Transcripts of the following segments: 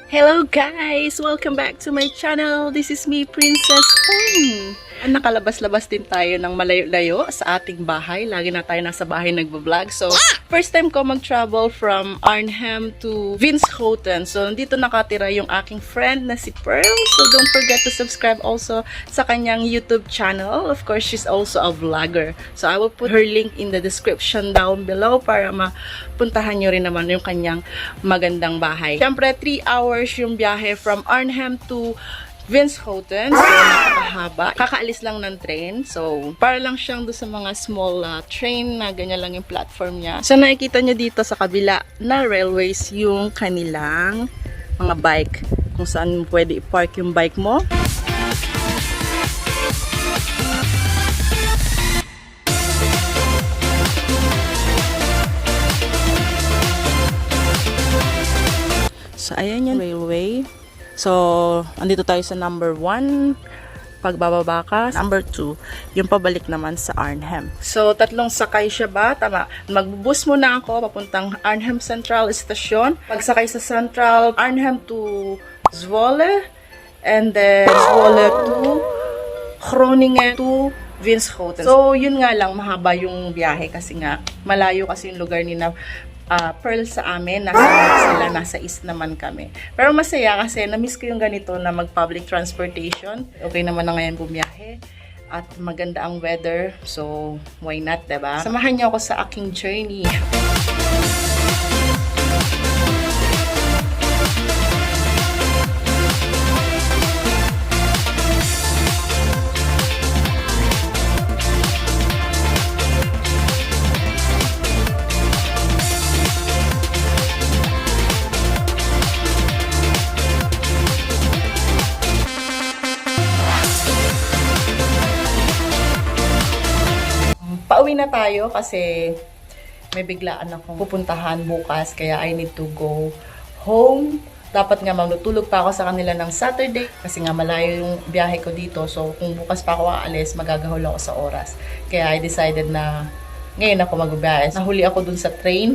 Hello guys! Welcome back to my channel. This is me, Princess Pong. Nakalabas-labas din tayo ng malayo-layo sa ating bahay. Lagi na tayo nasa bahay nagbablog. So, first time ko mag-travel from Arnhem to Winschoten. So, dito nakatira yung aking friend na si Pearl. So, don't forget to subscribe also sa kanyang YouTube channel. Of course, she's also a vlogger. So, I will put her link in the description down below para mapuntahan nyo rin naman yung kanyang magandang bahay. Siyempre, 3 hours yung biyahe from Arnhem to Winschoten. So, napakahaba. Kakaalis lang ng train. So, para lang siyang doon sa mga small train na ganyan lang yung platform niya. So, nakikita nyo dito sa kabila na railways yung kanilang mga bike. Kung saan pwede i-park yung bike mo. So, ayan yung railway. So, andito tayo sa number 1, pagbababa ka. Number 2, yung pabalik naman sa Arnhem. So, 3 sakay siya ba? Tama. Magbubus muna ako papuntang Arnhem Central Station. Pagsakay sa Central, Arnhem to Zwolle. And then, Zwolle to Groningen to Winschoten. So, yun nga lang, mahaba yung biyahe kasi nga, malayo kasi yung lugar ni na Pearl sa amin, nasa north sila, nasa east naman kami. Pero masaya kasi na-miss ko yung ganito na mag-public transportation. Okay naman na ngayon bumiyahe at maganda ang weather, so why not, diba? Samahan niyo ako sa aking journey. Pauwi na tayo kasi may biglaan akong pupuntahan bukas kaya I need to go home. Dapat nga magtulog pa ako sa kanila ng Saturday kasi nga malayo yung biyahe ko dito. So kung bukas pa ako aalis, magagahol ako sa oras. Kaya I decided na ngayon ako magbibiyahe. Nahuli ako dun sa train.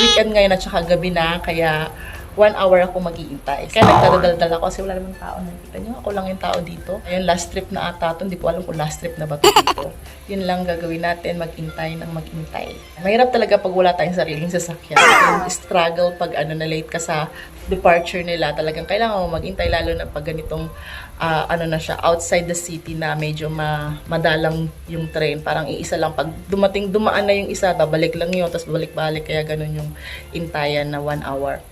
Weekend ngayon at saka gabi na kaya 1 hour ako mag-iintay. Kaya nagdadaldal ako kasi wala namang tao. Nakita nyo, ako lang yung tao dito. Ayun, last trip na ata ito. Hindi ko alam kung last trip na ba ito dito. Yun lang gagawin natin, mag-intay ng mag-intay. Mahirap talaga pag wala tayong sariling sasakyan. Yung struggle pag na late ka sa departure nila. Talagang kailangan mo mag-intay lalo na pag ganitong na siya, outside the city na medyo madalang yung train. Parang iisa lang. Pag dumaan na yung isa, babalik lang yun. Tapos balik-balik. Kaya ganun yung intayan na 1 hour.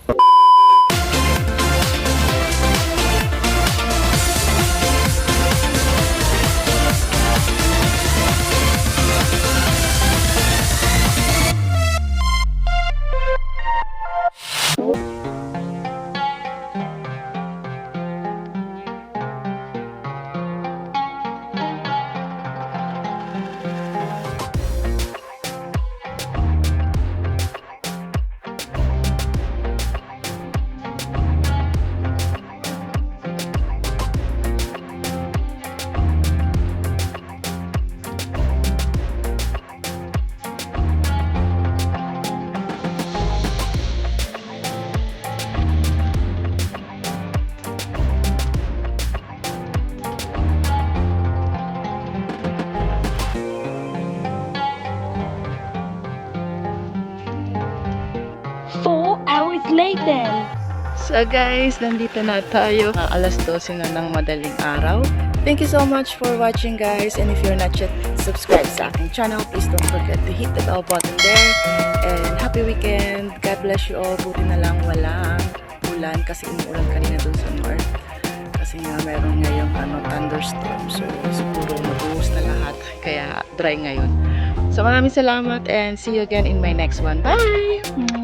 Later. So guys, nandito na tayo. Alas 12 na ng madaling araw. Thank you so much for watching guys. And if you're not yet subscribed sa aking channel, please don't forget to hit the bell button there. And happy weekend. God bless you all. Buti na lang walang ulan kasi umuulan kanina dun sa north. Kasi nga meron ngayong thunderstorm. So siguro mag-uus na lahat. Kaya dry ngayon. So maraming salamat and see you again in my next one. Bye!